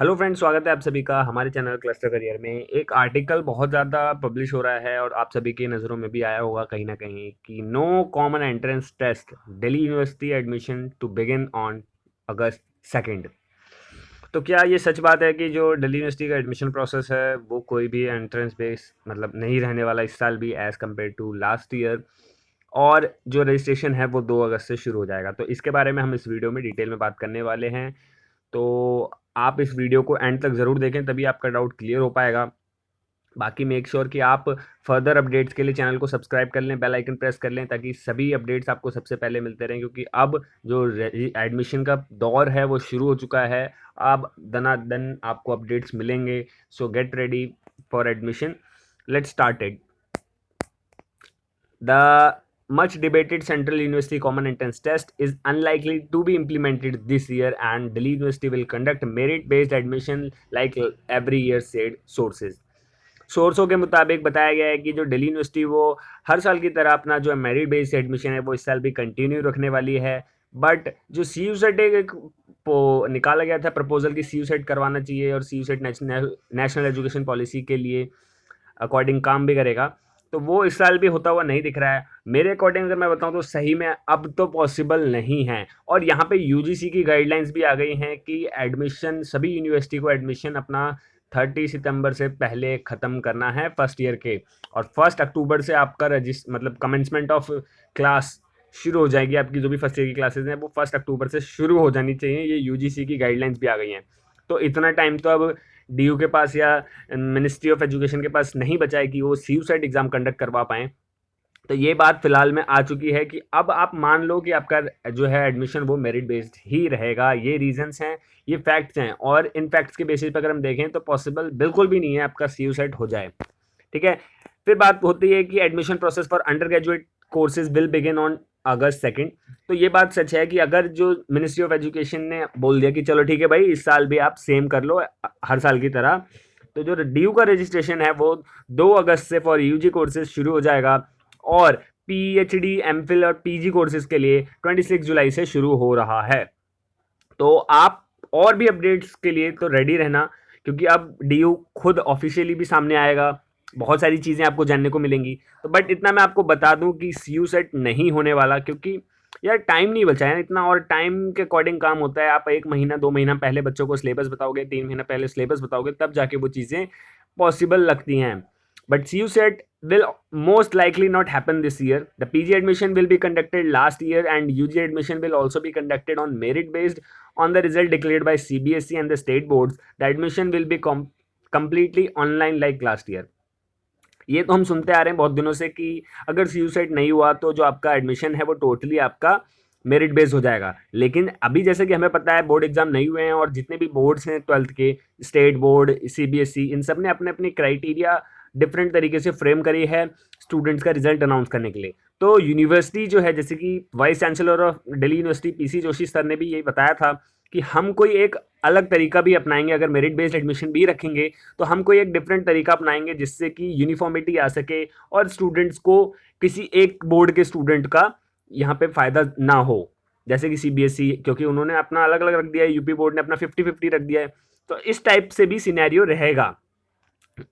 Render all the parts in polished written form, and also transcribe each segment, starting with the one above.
Hello friends, स्वागत है आप सभी का हमारे चैनल क्लस्टर करियर में। एक आर्टिकल बहुत ज़्यादा पब्लिश हो रहा है और आप सभी की नज़रों में भी आया होगा कहीं ना कहीं कि no common entrance test, Delhi university admission to begin on August 2। तो क्या ये सच बात है कि जो दिल्ली यूनिवर्सिटी का एडमिशन प्रोसेस है वो कोई भी एंट्रेंस बेस मतलब नहीं रहने वाला इस साल भी as compare to last year, और जो रजिस्ट्रेशन है वो 2 अगस्त से शुरू हो जाएगा। तो इसके बारे में हम इस वीडियो में डिटेल में बात करने वाले हैं। तो आप इस वीडियो को एंड तक ज़रूर देखें, तभी आपका डाउट क्लियर हो पाएगा। बाकी मेक श्योर कि आप फर्दर अपडेट्स के लिए चैनल को सब्सक्राइब कर लें, बेल आइकन प्रेस कर लें, ताकि सभी अपडेट्स आपको सबसे पहले मिलते रहें, क्योंकि अब जो एडमिशन का दौर है वो शुरू हो चुका है। अब दनादन आपको अपडेट्स मिलेंगे। सो get ready for admission. Let's started. The much debated Central University Common Entrance Test is unlikely to be implemented this year, and Delhi University will conduct merit based admission like every year, said sources. सोर्सों के मुताबिक बताया गया है कि जो Delhi university वो हर साल की तरह अपना जो मेरिट बेस्ड एडमिशन है वो इस साल भी कंटिन्यू रखने वाली है। बट जो सी यू सेट एक निकाला गया था प्रपोजल कि सी यू सेट करवाना चाहिए और C U set national education policy के लिए अकॉर्डिंग काम भी करेगा, तो वो इस साल भी होता हुआ नहीं दिख रहा है। मेरे अकॉर्डिंग अगर मैं बताऊं तो सही में अब तो पॉसिबल नहीं है। और यहाँ पे यूजीसी की गाइडलाइंस भी आ गई हैं कि एडमिशन सभी यूनिवर्सिटी को एडमिशन अपना 30 सितंबर से पहले ख़त्म करना है फर्स्ट ईयर के, और 1 अक्टूबर से आपका मतलब कमेंसमेंट ऑफ क्लास शुरू हो जाएगी। आपकी जो भी फर्स्ट ईयर की क्लासेज हैं वो 1 अक्टूबर से शुरू हो जानी चाहिए। ये यूजीसी की गाइडलाइंस भी आ गई हैं। तो इतना टाइम तो अब डीयू के पास या मिनिस्ट्री ऑफ एजुकेशन के पास नहीं बचा है कि वो सी यू सेट एग्ज़ाम कंडक्ट करवा पाएँ। तो ये बात फिलहाल में आ चुकी है कि अब आप मान लो कि आपका जो है एडमिशन वो मेरिट बेस्ड ही रहेगा। ये रीजंस हैं, ये फैक्ट्स हैं, और इन फैक्ट्स के बेसिस पर अगर हम देखें तो पॉसिबल बिल्कुल भी नहीं है आपका सी यू सेट हो जाए। ठीक है। फिर बात होती है कि admission process for under graduate courses will begin on August 2। तो ये बात सच है कि अगर जो मिनिस्ट्री ऑफ एजुकेशन ने बोल दिया कि चलो ठीक है भाई, इस साल भी आप सेम कर लो हर साल की तरह, तो जो ड्यू का रजिस्ट्रेशन है वो 2 अगस्त से फॉर यूजी कोर्सेज शुरू हो जाएगा, और पीएचडी, एमफिल और पीजी कोर्सेज के लिए 26 जुलाई से शुरू हो रहा है। तो आप और भी अपडेट्स के लिए तो रेडी रहना, क्योंकि अब डीयू खुद ऑफिशियली भी सामने आएगा। बहुत सारी चीज़ें आपको जानने को मिलेंगी। तो बट इतना मैं आपको बता दूं कि सी यू सेट नहीं होने वाला, क्योंकि यार टाइम नहीं बचा है ना इतना, और टाइम के अकॉर्डिंग काम होता है। आप 1 महीना 2 महीना पहले बच्चों को सिलेबस बताओगे, 3 महीना पहले सिलेबस बताओगे, तब जाके वो चीज़ें पॉसिबल लगती हैं। But CUSET will most likely not happen this year. The PG admission will be conducted last year, and UG admission will also be conducted on merit based on the result declared by CBSE and the state boards. The admission will be completely online like last year. ये तो हम सुनते आ रहे हैं बहुत दिनों से कि अगर सी यू सेट नहीं हुआ तो जो आपका एडमिशन है वो टोटली आपका मेरिट बेस्ड हो जाएगा। लेकिन अभी जैसे कि हमें पता है बोर्ड एग्जाम नहीं हुए हैं, और जितने भी बोर्ड्स हैं 12th के, स्टेट बोर्ड, सीबीएसई, इन सब ने अपने अपने क्राइटेरिया डिफरेंट तरीके से फ्रेम करी है स्टूडेंट्स का रिजल्ट अनाउंस करने के लिए। तो यूनिवर्सिटी जो है, जैसे कि vice chancellor of Delhi university PC Joshi sir ने भी यही बताया था कि हम कोई एक अलग तरीका भी अपनाएंगे। अगर मेरिट बेस्ड एडमिशन भी रखेंगे तो हम कोई एक डिफरेंट तरीका अपनाएंगे जिससे कि यूनिफॉर्मिटी आ सके, और स्टूडेंट्स को किसी एक बोर्ड के स्टूडेंट का यहाँ पे फ़ायदा ना हो। जैसे कि सीबीएसई, क्योंकि उन्होंने अपना अलग अलग रख दिया है, यूपी बोर्ड ने अपना 50-50 रख दिया है। तो इस टाइप से भी सिनेरियो रहेगा।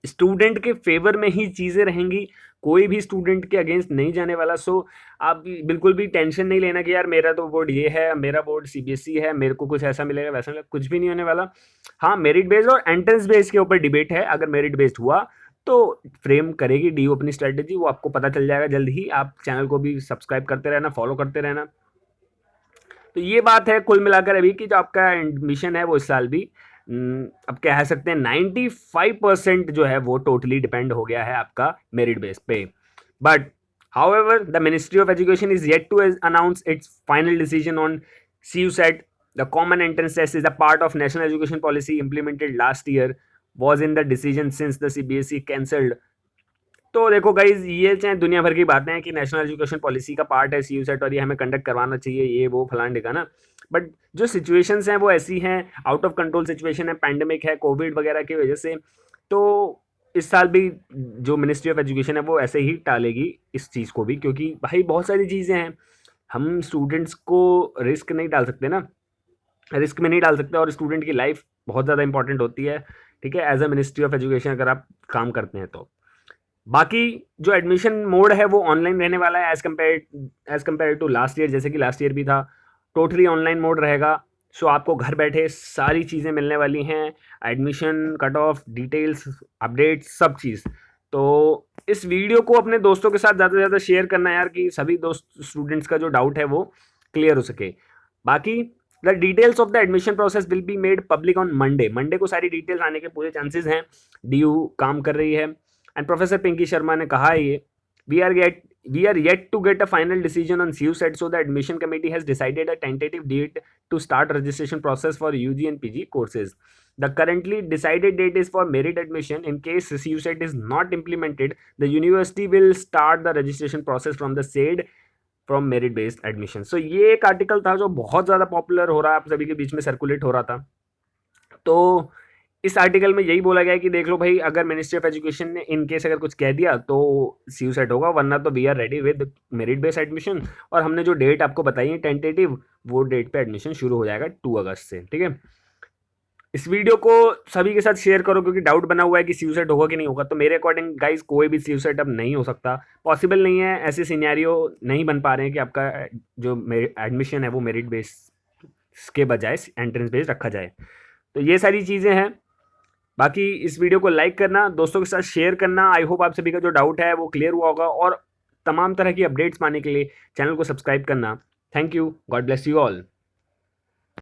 स्टूडेंट के फेवर में ही चीज़ें रहेंगी, कोई भी स्टूडेंट के अगेंस्ट नहीं जाने वाला। सो आप बिल्कुल भी टेंशन नहीं लेना कि यार मेरा तो बोर्ड ये है, मेरा बोर्ड सीबीएसई है, मेरे को कुछ ऐसा मिलेगा वैसा मिलेगा, कुछ भी नहीं होने वाला। हाँ, मेरिट बेस्ड और एंट्रेंस बेस्ड के ऊपर डिबेट है। अगर मेरिट बेस्ड हुआ तो फ्रेम करेगी डीयू अपनी स्ट्रेटेजी, वो आपको पता चल जाएगा जल्द ही। आप चैनल को भी सब्सक्राइब करते रहना, फॉलो करते रहना। तो ये बात है कुल मिलाकर अभी कि जो आपका एडमिशन है वो इस साल भी अब कह सकते हैं 95% जो है वो टोटली डिपेंड हो गया है आपका मेरिट बेस पे। But however, the Ministry of Education is yet to announce its final decision on CUSET. The common entrance test is a part of national education policy implemented last year, was in the decision since the CBSE cancelled। तो देखो guys, ये चाहे दुनिया भर की बातें हैं कि नेशनल एजुकेशन पॉलिसी का पार्ट है सी यू सेट और ये हमें कंडक्ट करवाना चाहिए, ये वो फलान ना। बट जो सिचुएशंस हैं वो ऐसी हैं, आउट ऑफ कंट्रोल सिचुएशन है, पैंडमिक है, कोविड वगैरह की वजह से। तो इस साल भी जो मिनिस्ट्री ऑफ एजुकेशन है वो ऐसे ही टालेगी इस चीज़ को भी, क्योंकि भाई बहुत सारी चीज़ें हैं, हम स्टूडेंट्स को रिस्क नहीं डाल सकते ना। रिस्क में नहीं डाल सकते, और स्टूडेंट की लाइफ बहुत ज़्यादा इंपॉर्टेंट होती है, ठीक है, as a ministry of education अगर आप काम करते हैं तो। बाकी जो एडमिशन मोड है वो ऑनलाइन रहने वाला है as compare to last year, जैसे कि लास्ट ईयर भी था, टोटली ऑनलाइन मोड रहेगा। सो आपको घर बैठे सारी चीज़ें मिलने वाली हैं, admission, cut off, details, updates, सब चीज़। तो इस वीडियो को अपने दोस्तों के साथ ज़्यादा से ज़्यादा शेयर करना यार, कि सभी दोस्त स्टूडेंट्स का जो डाउट है वो क्लियर हो सके। बाकी the details of the admission process will be made public on Monday को सारी डिटेल्स आने के पूरे चांसेस हैं। DU काम कर रही है, एंड प्रोफेसर पिंकी शर्मा ने कहा है ये, we are yet to get a final decision on CUSET, so the admission committee has decided a tentative date to start registration process for UG and PG courses. The currently decided date is for merit admission. In case CUSET is not implemented, the university will start the registration process from the said from merit based admission. So ये एक article था जो बहुत ज़्यादा popular हो रहा है, आप सभी के बीच में सर्कुलेट हो रहा था। तो इस आर्टिकल में यही बोला गया है कि देख लो भाई, अगर मिनिस्ट्री ऑफ एजुकेशन ने इन केस अगर कुछ कह दिया तो CUSET होगा, वरना तो we are ready with merit based admission. और हमने जो डेट आपको बताई है टेंटेटिव, वो डेट पे एडमिशन शुरू हो जाएगा 2 अगस्त से, ठीक है। इस वीडियो को सभी के साथ शेयर करो, क्योंकि डाउट बना हुआ है कि CUSET होगा कि नहीं होगा। तो मेरे अकॉर्डिंग गाइस कोई भी CUSET अब नहीं हो सकता, पॉसिबल नहीं है, ऐसे सिनेरियो नहीं बन पा रहे हैं कि आपका जो एडमिशन है वो मेरिट बेस के बजाय एंट्रेंस बेस्ड रखा जाए। तो ये सारी चीज़ें हैं। बाकी इस वीडियो को लाइक करना, दोस्तों के साथ शेयर करना। आई होप आप सभी का जो डाउट है वो क्लियर हुआ होगा, और तमाम तरह की अपडेट्स पाने के लिए चैनल को सब्सक्राइब करना। Thank you, God bless you all.